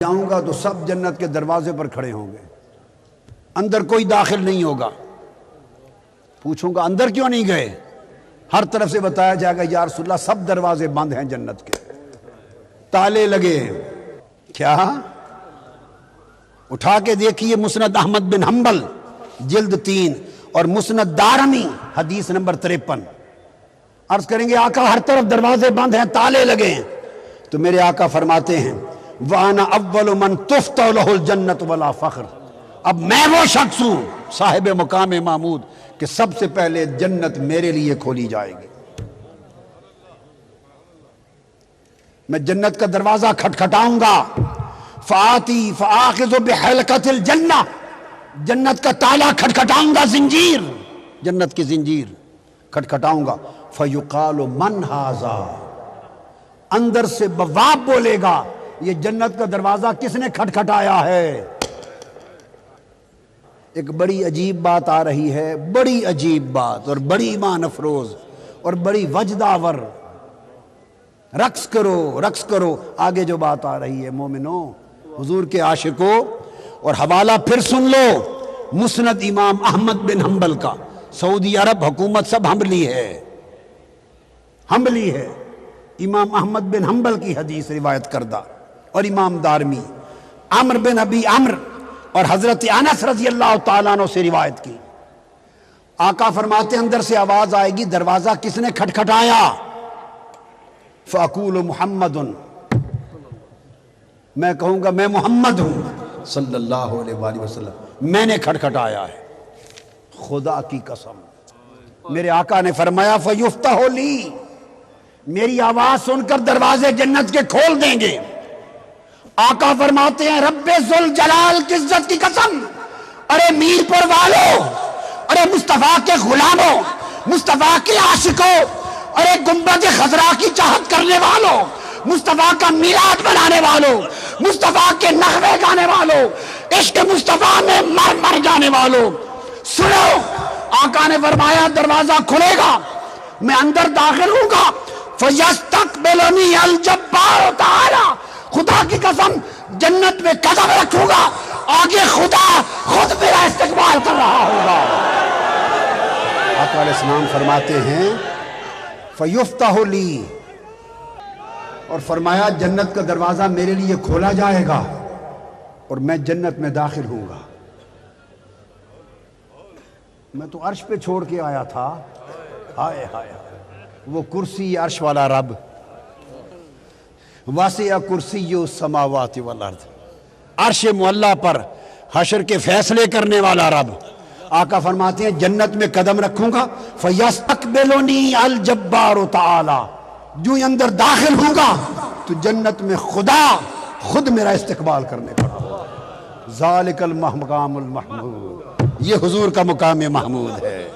جاؤں گا تو سب جنت کے دروازے پر کھڑے ہوں گے، اندر کوئی داخل نہیں ہوگا۔ پوچھوں گا اندر کیوں نہیں گئے؟ ہر طرف سے بتایا جائے گا یا رسول اللہ سب دروازے بند ہیں جنت کے، تالے لگے ہیں۔ کیا؟ اٹھا کے دیکھیے مسند احمد بن حنبل جلد 3 اور مسند دارمی حدیث نمبر 53۔ عرض کریں گے آقا ہر طرف دروازے بند ہیں، تالے لگے ہیں، تو میرے آقا فرماتے ہیں وَأَنَا أَوَّلُ مَن تُفْتَحُ لَهُ الْجَنَّةُ وَلَا فَخْرٌ، اب میں وہ شخص ہوں صاحب مقام محمود کہ سب سے پہلے جنت میرے لیے کھولی جائے گی۔ میں جنت کا دروازہ کھٹکھٹاؤں گا، فآتی فآخذ بحلقۃ الجنہ، جنت کا تالا کھٹکھٹاؤں گا، زنجیر، جنت کی زنجیر کھٹکھٹاؤں گا، فیقال من ھذا، اندر سے بواب بولے گا یہ جنت کا دروازہ کس نے کھٹکھٹایا ہے؟ ایک بڑی عجیب بات آ رہی ہے، بڑی عجیب بات اور بڑی ایمان افروز اور بڑی وجدآور۔ رقص کرو رقص کرو، آگے جو بات آ رہی ہے مومنو، حضور کے عاشقو، اور حوالہ پھر سن لو مسند امام احمد بن حنبل کا، سعودی عرب حکومت سب حنبلی ہے، حنبلی ہے، امام احمد بن حنبل کی حدیث روایت کردہ، اور امام دارمی عمر بن ابی عمر اور حضرت انس رضی اللہ تعالیٰ عنہ سے روایت کی۔ آقا فرماتے اندر سے آواز آئے گی دروازہ کس نے کھٹکھٹایا؟ فَأَقُولُ مُحَمَّدٌ، میں کہوں گا میں محمد ہوں صلی اللہ علیہ وآلہ وسلم، میں نے کھٹکھٹایا ہے۔ خدا کی قسم، میرے آقا نے فرمایا فَيُفْتَحُ لِي، میری آواز سن کر دروازے جنت کے کھول دیں گے۔ آقا فرماتے ہیں رب ذوالجلال کی عزت کی قسم، ارے میر پور والوں، ارے مصطفیٰ کے غلاموں، مصطفیٰ کے عاشقوں، ارے گنبد خضرا کی چاہت کرنے والوں، مصطفیٰ کا میلاد منانے والوں، مصطفیٰ کے نغمے گانے والوں، عشق مصطفیٰ میں مر مر جانے والوں، سنو، آقا نے فرمایا دروازہ کھلے گا، میں اندر داخل ہوں گا، فَيَسْتَقْبِلُنِي الْجَبَّارُ تَعَالَى، خدا کی قسم جنت میں قدم رکھوں گا، آگے خدا خود میرا استقبال کر رہا ہوگا۔ آقا علیہ السلام فرماتے ہیں فَيُفْتَحُ لِي، اور فرمایا جنت کا دروازہ میرے لیے کھولا جائے گا اور میں جنت میں داخل ہوں گا۔ میں تو عرش پہ چھوڑ کے آیا تھا، ہائے ہائے وہ کرسی عرش والا رب، واسع کرسی السماوات والارض، عرش معلیٰ پر حشر کے فیصلے کرنے والا رب۔ آقا فرماتے ہیں جنت میں قدم رکھوں گا، فَيَسْتَقْبِلُنِي الْجَبَّارُ تَعَالَى، جو اندر داخل ہوں گا تو جنت میں خدا خود میرا استقبال کرنے کا۔ ذَلِكَ الْمَقَامُ الْمَحْمُودُ، یہ حضور کا مقام محمود ہے۔